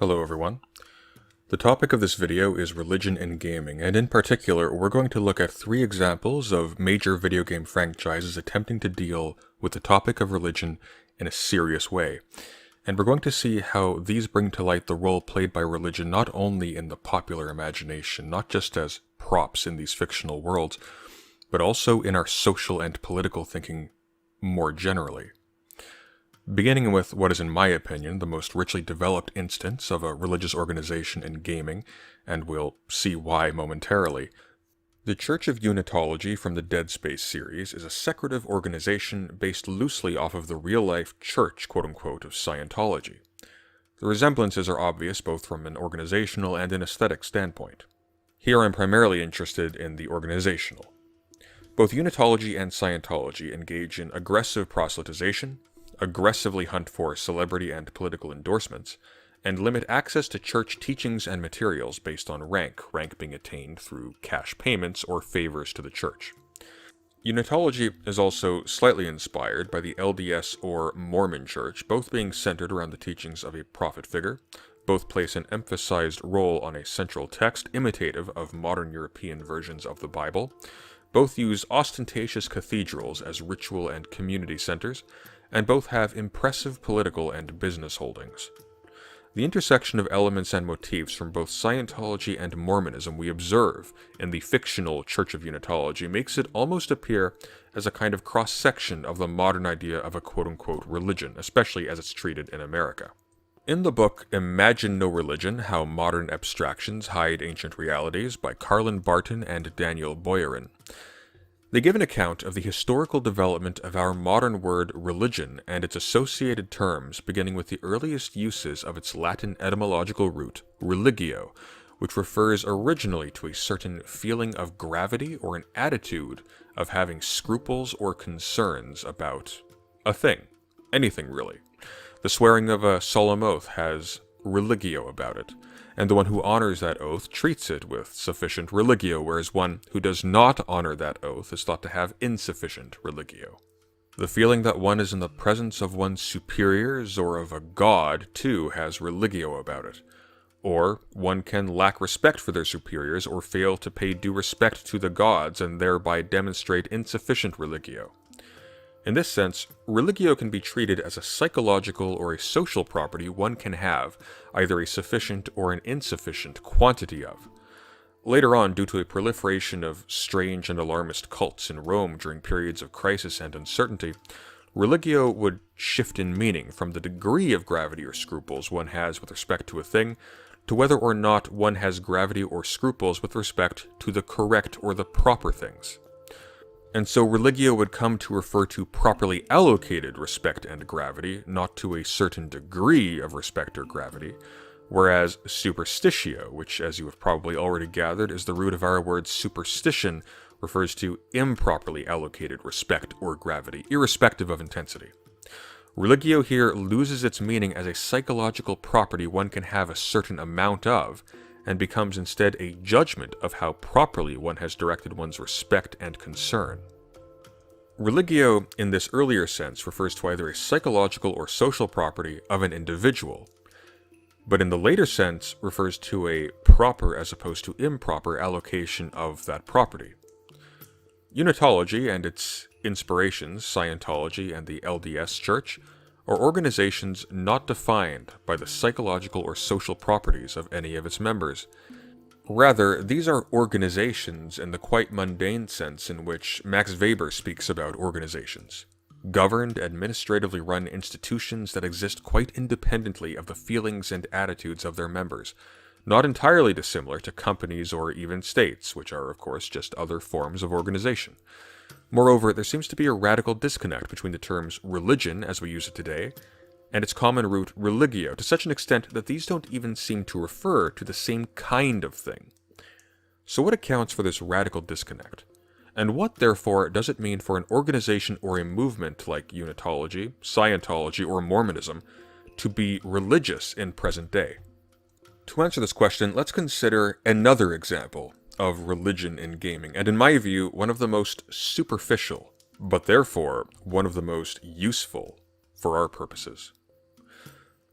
Hello everyone. The topic of this video is religion in gaming, and in particular, we're going to look at 3 examples of major video game franchises attempting to deal with the topic of religion in a serious way. And we're going to see how these bring to light the role played by religion not only in the popular imagination, not just as props in these fictional worlds, but also in our social and political thinking more generally. Beginning with what is, in my opinion, the most richly developed instance of a religious organization in gaming, and we'll see why momentarily. The Church of Unitology from the Dead Space series is a secretive organization based loosely off of the real-life church, quote-unquote, of Scientology. The resemblances are obvious both from an organizational and an aesthetic standpoint. Here I'm primarily interested in the organizational. Both Unitology and Scientology engage in aggressive proselytization, aggressively hunt for celebrity and political endorsements, and limit access to church teachings and materials based on rank being attained through cash payments or favors to the church. Unitology is also slightly inspired by the LDS or Mormon Church, both being centered around the teachings of a prophet figure. Both place an emphasized role on a central text imitative of modern European versions of the Bible. Both use ostentatious cathedrals as ritual and community centers, and both have impressive political and business holdings. The intersection of elements and motifs from both Scientology and Mormonism we observe in the fictional Church of Unitology makes it almost appear as a kind of cross-section of the modern idea of a quote-unquote religion, especially as it's treated in America. In the book Imagine No Religion: How Modern Abstractions Hide Ancient Realities by Carlin, Barton, and Daniel Boyarin, they give an account of the historical development of our modern word religion and its associated terms, beginning with the earliest uses of its Latin etymological root, religio, which refers originally to a certain feeling of gravity or an attitude of having scruples or concerns about a thing. Anything, really. The swearing of a solemn oath has religio about it, and the one who honors that oath treats it with sufficient religio, whereas one who does not honor that oath is thought to have insufficient religio. The feeling that one is in the presence of one's superiors or of a god, too, has religio about it. Or, one can lack respect for their superiors or fail to pay due respect to the gods and thereby demonstrate insufficient religio. In this sense, religio can be treated as a psychological or a social property one can have either a sufficient or an insufficient quantity of. Later on, due to a proliferation of strange and alarmist cults in Rome during periods of crisis and uncertainty, religio would shift in meaning from the degree of gravity or scruples one has with respect to a thing, to whether or not one has gravity or scruples with respect to the correct or the proper things. And so religio would come to refer to properly allocated respect and gravity, not to a certain degree of respect or gravity, whereas superstitio, which as you have probably already gathered is the root of our word superstition, refers to improperly allocated respect or gravity, irrespective of intensity. Religio here loses its meaning as a psychological property one can have a certain amount of, and becomes instead a judgment of how properly one has directed one's respect and concern. Religio, in this earlier sense, refers to either a psychological or social property of an individual, but in the later sense refers to a proper as opposed to improper allocation of that property. Unitology and its inspirations, Scientology and the LDS Church, are organizations not defined by the psychological or social properties of any of its members. Rather, these are organizations in the quite mundane sense in which Max Weber speaks about organizations. Governed, administratively run institutions that exist quite independently of the feelings and attitudes of their members, not entirely dissimilar to companies or even states, which are of course just other forms of organization. Moreover, there seems to be a radical disconnect between the terms religion, as we use it today, and its common root religio, to such an extent that these don't even seem to refer to the same kind of thing. So what accounts for this radical disconnect? And what, therefore, does it mean for an organization or a movement like Unitology, Scientology, or Mormonism to be religious in present day? To answer this question, let's consider another example of religion in gaming, and in my view, one of the most superficial, but therefore one of the most useful for our purposes.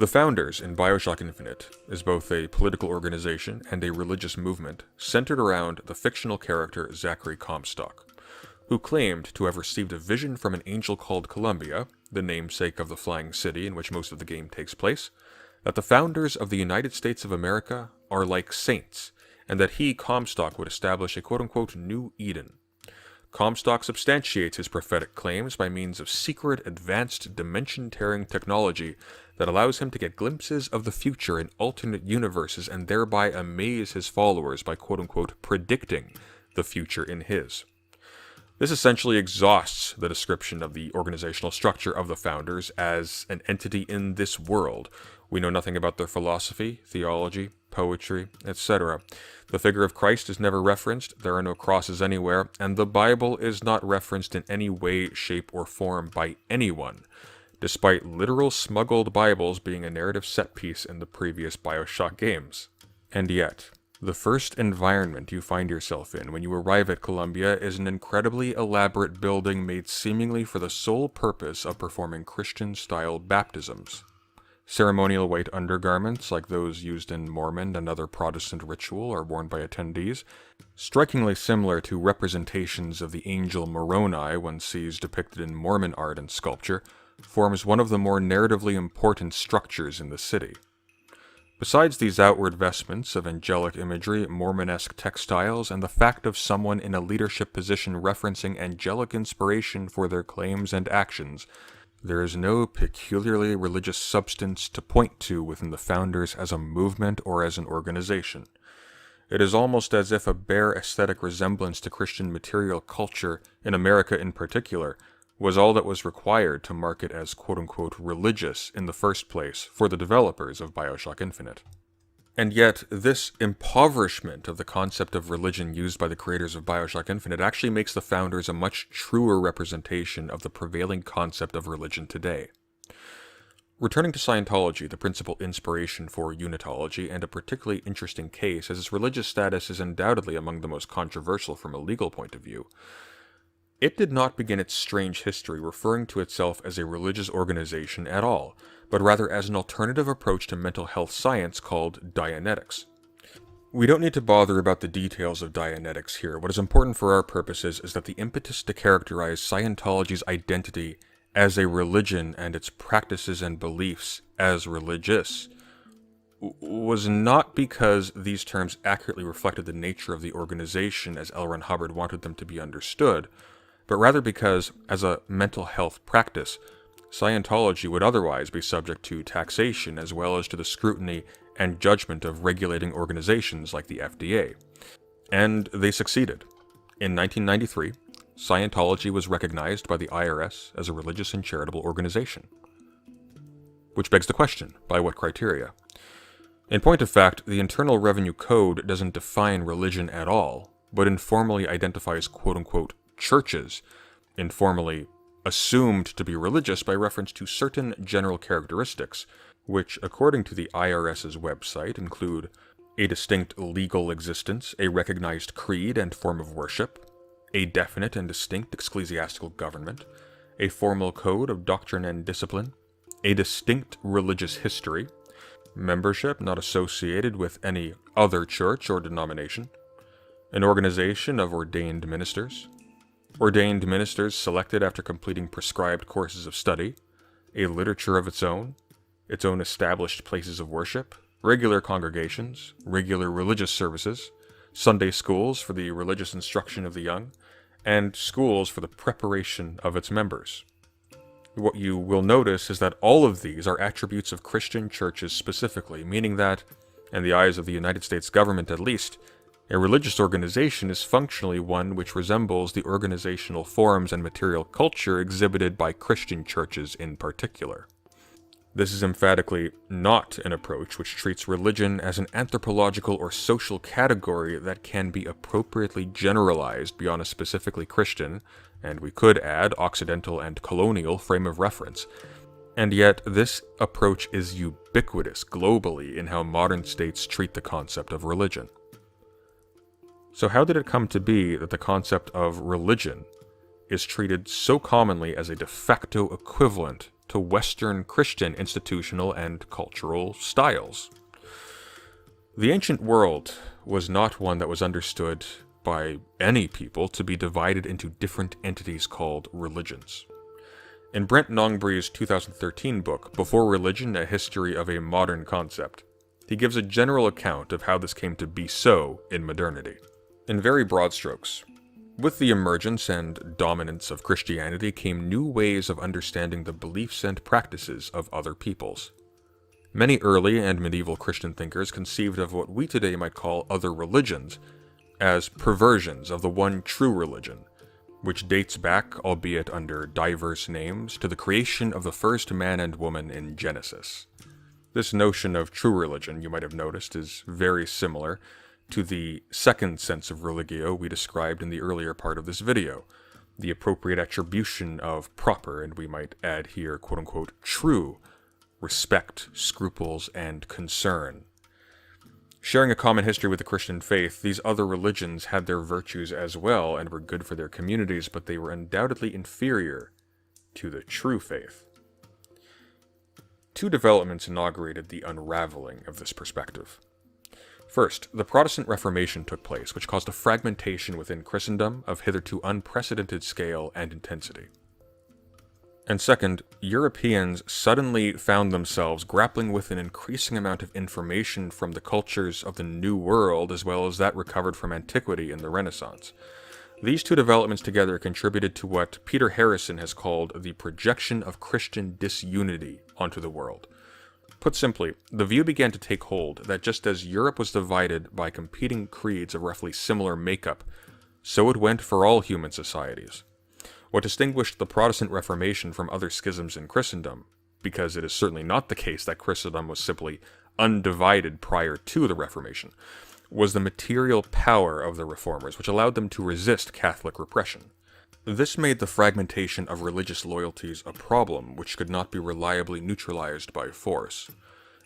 The Founders in Bioshock Infinite is both a political organization and a religious movement centered around the fictional character Zachary Comstock, who claimed to have received a vision from an angel called Columbia, the namesake of the flying city in which most of the game takes place, that the founders of the United States of America are like saints, and that he, Comstock, would establish a quote-unquote New Eden. Comstock substantiates his prophetic claims by means of secret, advanced, dimension-tearing technology that allows him to get glimpses of the future in alternate universes and thereby amaze his followers by quote-unquote predicting the future in his. This essentially exhausts the description of the organizational structure of the Founders as an entity in this world. We know nothing about their philosophy, theology, poetry, etc. The figure of Christ is never referenced, there are no crosses anywhere, and the Bible is not referenced in any way, shape, or form by anyone, despite literal smuggled Bibles being a narrative set piece in the previous Bioshock games. And yet, the first environment you find yourself in when you arrive at Columbia is an incredibly elaborate building made seemingly for the sole purpose of performing Christian-style baptisms. Ceremonial white undergarments, like those used in Mormon and other Protestant ritual, are worn by attendees, strikingly similar to representations of the angel Moroni one sees depicted in Mormon art and sculpture, forms one of the more narratively important structures in the city. Besides these outward vestments of angelic imagery, Mormon-esque textiles, and the fact of someone in a leadership position referencing angelic inspiration for their claims and actions, there is no peculiarly religious substance to point to within the Founders as a movement or as an organization. It is almost as if a bare aesthetic resemblance to Christian material culture, in America in particular, was all that was required to mark it as quote-unquote religious in the first place for the developers of Bioshock Infinite. And yet, this impoverishment of the concept of religion used by the creators of Bioshock Infinite actually makes the Founders a much truer representation of the prevailing concept of religion today. Returning to Scientology, the principal inspiration for Unitology, and a particularly interesting case, as its religious status is undoubtedly among the most controversial from a legal point of view, it did not begin its strange history referring to itself as a religious organization at all, but rather as an alternative approach to mental health science called Dianetics. We don't need to bother about the details of Dianetics here. What is important for our purposes is that the impetus to characterize Scientology's identity as a religion and its practices and beliefs as religious was not because these terms accurately reflected the nature of the organization as L. Ron Hubbard wanted them to be understood, but rather because, as a mental health practice, Scientology would otherwise be subject to taxation as well as to the scrutiny and judgment of regulating organizations like the FDA. And they succeeded. In 1993, Scientology was recognized by the IRS as a religious and charitable organization. Which begs the question, by what criteria? In point of fact, the Internal Revenue Code doesn't define religion at all, but informally identifies quote-unquote churches, informally assumed to be religious by reference to certain general characteristics, which, according to the IRS's website, include a distinct legal existence, a recognized creed and form of worship, a definite and distinct ecclesiastical government, a formal code of doctrine and discipline, a distinct religious history, membership not associated with any other church or denomination, an organization of ordained ministers selected after completing prescribed courses of study, a literature of its own established places of worship, regular congregations, regular religious services, Sunday schools for the religious instruction of the young, and schools for the preparation of its members. What you will notice is that all of these are attributes of Christian churches specifically, meaning that, in the eyes of the United States government at least, a religious organization is functionally one which resembles the organizational forms and material culture exhibited by Christian churches in particular. This is emphatically not an approach which treats religion as an anthropological or social category that can be appropriately generalized beyond a specifically Christian, and we could add Occidental and colonial frame of reference. And yet, this approach is ubiquitous globally in how modern states treat the concept of religion. So how did it come to be that the concept of religion is treated so commonly as a de facto equivalent to Western Christian institutional and cultural styles. The ancient world was not one that was understood by any people to be divided into different entities called religions. In Brent Nongbri's 2013 book, Before Religion, A History of a Modern Concept, he gives a general account of how this came to be so in modernity. In very broad strokes, with the emergence and dominance of Christianity came new ways of understanding the beliefs and practices of other peoples. Many early and medieval Christian thinkers conceived of what we today might call other religions as perversions of the one true religion, which dates back, albeit under diverse names, to the creation of the first man and woman in Genesis. This notion of true religion, you might have noticed, is very similar to the second sense of religio we described in the earlier part of this video, the appropriate attribution of proper, and we might add here, quote-unquote, true, respect, scruples, and concern. Sharing a common history with the Christian faith, these other religions had their virtues as well and were good for their communities, but they were undoubtedly inferior to the true faith. Two developments inaugurated the unraveling of this perspective. First, the Protestant Reformation took place, which caused a fragmentation within Christendom of hitherto unprecedented scale and intensity. And second, Europeans suddenly found themselves grappling with an increasing amount of information from the cultures of the New World as well as that recovered from antiquity in the Renaissance. These two developments together contributed to what Peter Harrison has called the projection of Christian disunity onto the world. Put simply, the view began to take hold that just as Europe was divided by competing creeds of roughly similar makeup, so it went for all human societies. What distinguished the Protestant Reformation from other schisms in Christendom, because it is certainly not the case that Christendom was simply undivided prior to the Reformation, was the material power of the Reformers, which allowed them to resist Catholic repression. This made the fragmentation of religious loyalties a problem which could not be reliably neutralized by force.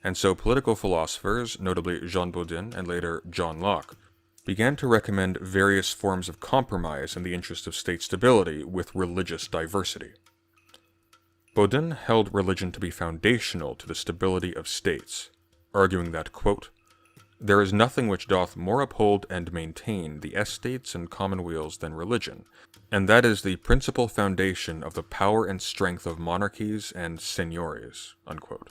And so political philosophers, notably Jean Bodin and later John Locke, began to recommend various forms of compromise in the interest of state stability with religious diversity. Bodin held religion to be foundational to the stability of states, arguing that, quote, "There is nothing which doth more uphold and maintain the estates and commonweals than religion, and that is the principal foundation of the power and strength of monarchies and seigniories," unquote.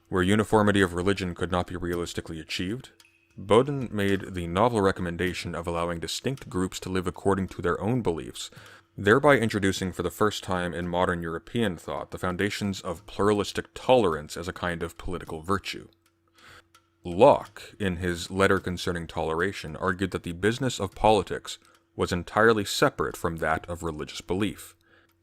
Where uniformity of religion could not be realistically achieved, Bodin made the novel recommendation of allowing distinct groups to live according to their own beliefs, thereby introducing for the first time in modern European thought the foundations of pluralistic tolerance as a kind of political virtue. Locke, in his letter concerning toleration, argued that the business of politics was entirely separate from that of religious belief,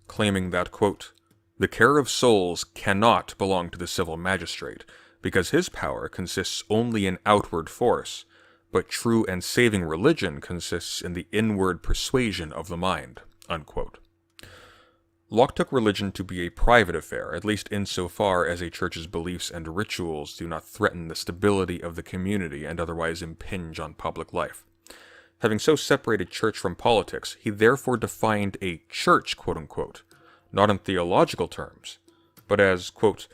claiming that, quote, "The care of souls cannot belong to the civil magistrate, because his power consists only in outward force, but true and saving religion consists in the inward persuasion of the mind," unquote. Locke took religion to be a private affair, at least insofar as a church's beliefs and rituals do not threaten the stability of the community and otherwise impinge on public life. Having so separated church from politics, he therefore defined a church, quote-unquote, not in theological terms, but as, quote,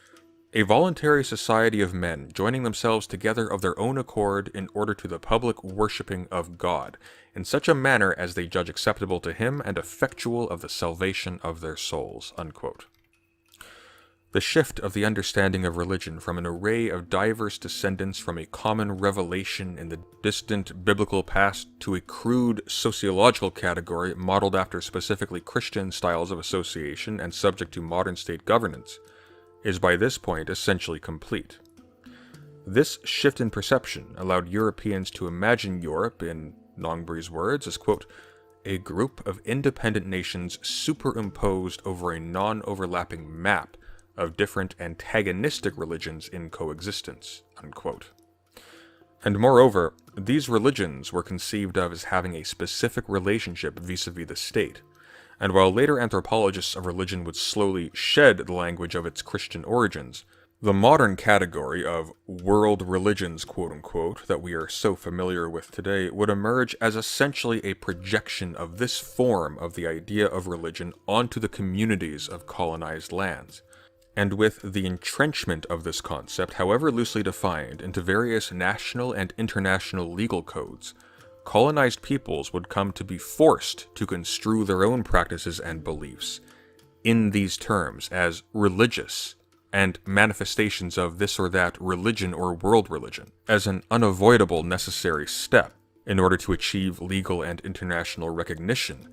"a voluntary society of men joining themselves together of their own accord in order to the public worshipping of God, in such a manner as they judge acceptable to him and effectual of the salvation of their souls," unquote. The shift of the understanding of religion from an array of diverse descendants from a common revelation in the distant biblical past to a crude sociological category modeled after specifically Christian styles of association and subject to modern state governance is by this point essentially complete. This shift in perception allowed Europeans to imagine Europe, in Nongbri's words, as, quote, "a group of independent nations superimposed over a non-overlapping map of different antagonistic religions in coexistence," unquote. And moreover, these religions were conceived of as having a specific relationship vis-a-vis the state. And while later anthropologists of religion would slowly shed the language of its Christian origins, the modern category of world religions, quote-unquote, that we are so familiar with today would emerge as essentially a projection of this form of the idea of religion onto the communities of colonized lands. and with the entrenchment of this concept, however loosely defined, into various national and international legal codes, colonized peoples would come to be forced to construe their own practices and beliefs in these terms as religious and manifestations of this or that religion or world religion, as an unavoidable necessary step in order to achieve legal and international recognition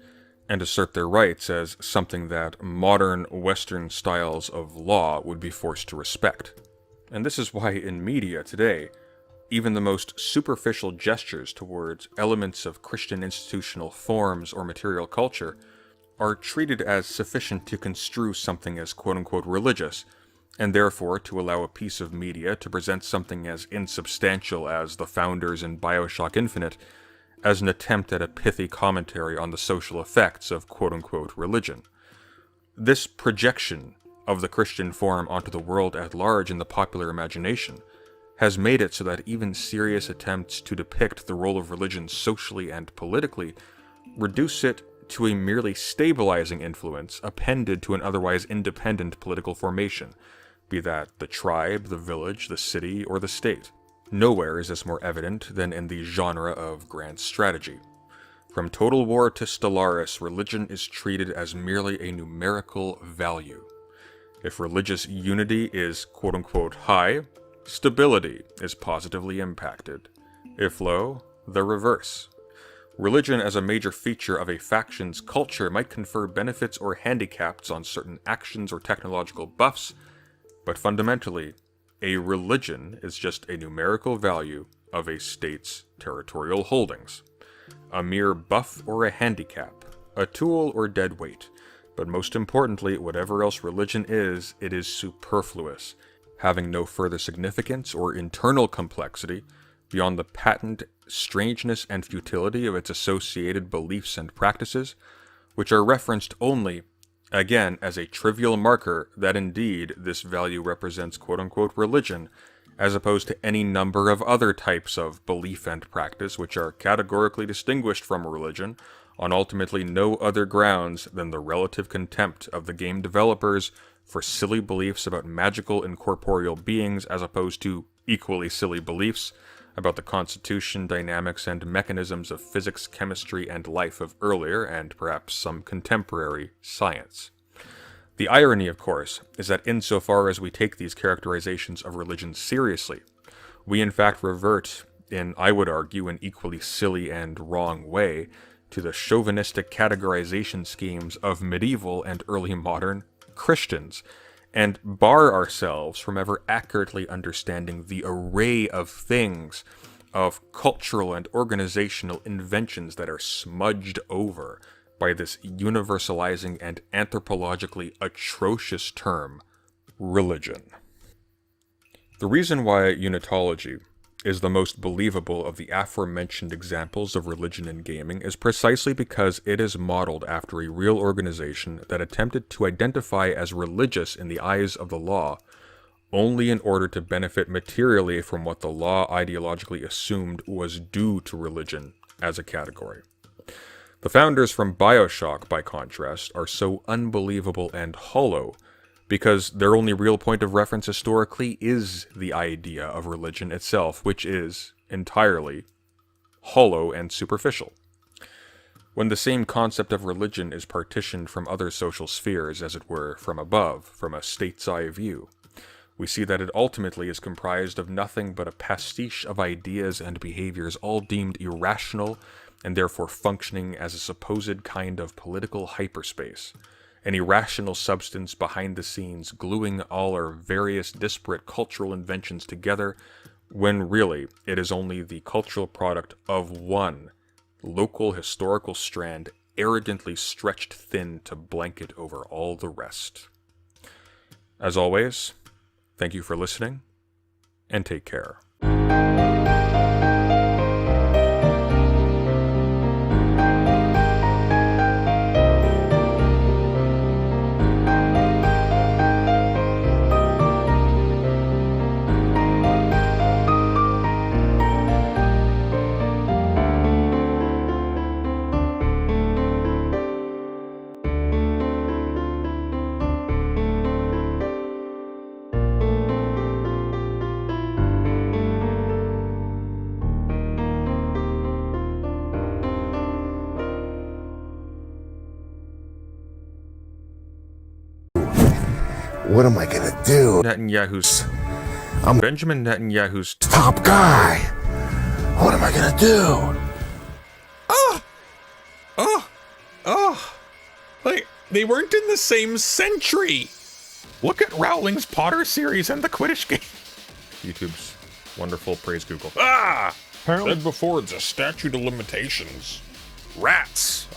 and assert their rights as something that modern Western styles of law would be forced to respect. And this is why in media today, even the most superficial gestures towards elements of Christian institutional forms or material culture are treated as sufficient to construe something as quote-unquote religious, and therefore to allow a piece of media to present something as insubstantial as the founders in Bioshock Infinite as an attempt at a pithy commentary on the social effects of quote-unquote religion. This projection of the Christian form onto the world at large in the popular imagination has made it so that even serious attempts to depict the role of religion socially and politically reduce it to a merely stabilizing influence appended to an otherwise independent political formation, be that the tribe, the village, the city, or the state. Nowhere is this more evident than in the genre of grand strategy. From Total War to Stellaris, religion is treated as merely a numerical value. If religious unity is quote-unquote high, stability is positively impacted. If low, the reverse. Religion as a major feature of a faction's culture might confer benefits or handicaps on certain actions or technological buffs, but fundamentally, a religion is just a numerical value of a state's territorial holdings. A mere buff or a handicap, a tool or dead weight, but most importantly, whatever else religion is, it is superfluous, having no further significance or internal complexity beyond the patent strangeness and futility of its associated beliefs and practices, which are referenced only, again, as a trivial marker that indeed this value represents quote-unquote religion, as opposed to any number of other types of belief and practice which are categorically distinguished from religion on ultimately no other grounds than the relative contempt of the game developers for silly beliefs about magical incorporeal beings as opposed to equally silly beliefs about the constitution, dynamics, and mechanisms of physics, chemistry, and life of earlier, and perhaps some contemporary, science. The irony, of course, is that insofar as we take these characterizations of religion seriously, we in fact revert, in, I would argue, an equally silly and wrong way, to the chauvinistic categorization schemes of medieval and early modern Christians, and bar ourselves from ever accurately understanding the array of things, of cultural and organizational inventions that are smudged over by this universalizing and anthropologically atrocious term, religion. The reason why Unitology is the most believable of the aforementioned examples of religion in gaming is precisely because it is modeled after a real organization that attempted to identify as religious in the eyes of the law only in order to benefit materially from what the law ideologically assumed was due to religion as a category. The founders from Bioshock, by contrast, are so unbelievable and hollow because their only real point of reference historically is the idea of religion itself, which is entirely hollow and superficial. When the same concept of religion is partitioned from other social spheres, as it were, from above, from a state's eye view, we see that it ultimately is comprised of nothing but a pastiche of ideas and behaviors all deemed irrational and therefore functioning as a supposed kind of political hyperspace, an irrational substance behind the scenes gluing all our various disparate cultural inventions together, when really it is only the cultural product of one local historical strand arrogantly stretched thin to blanket over all the rest. As always, thank you for listening, and take care. What am I gonna do? Netanyahu's... I'm Benjamin Netanyahu's... top guy. What am I gonna do? Like, they weren't in the same century. Look at Rowling's Potter series and the Quidditch game. YouTube's wonderful praise Google. Said before, it's a statute of limitations. Rats.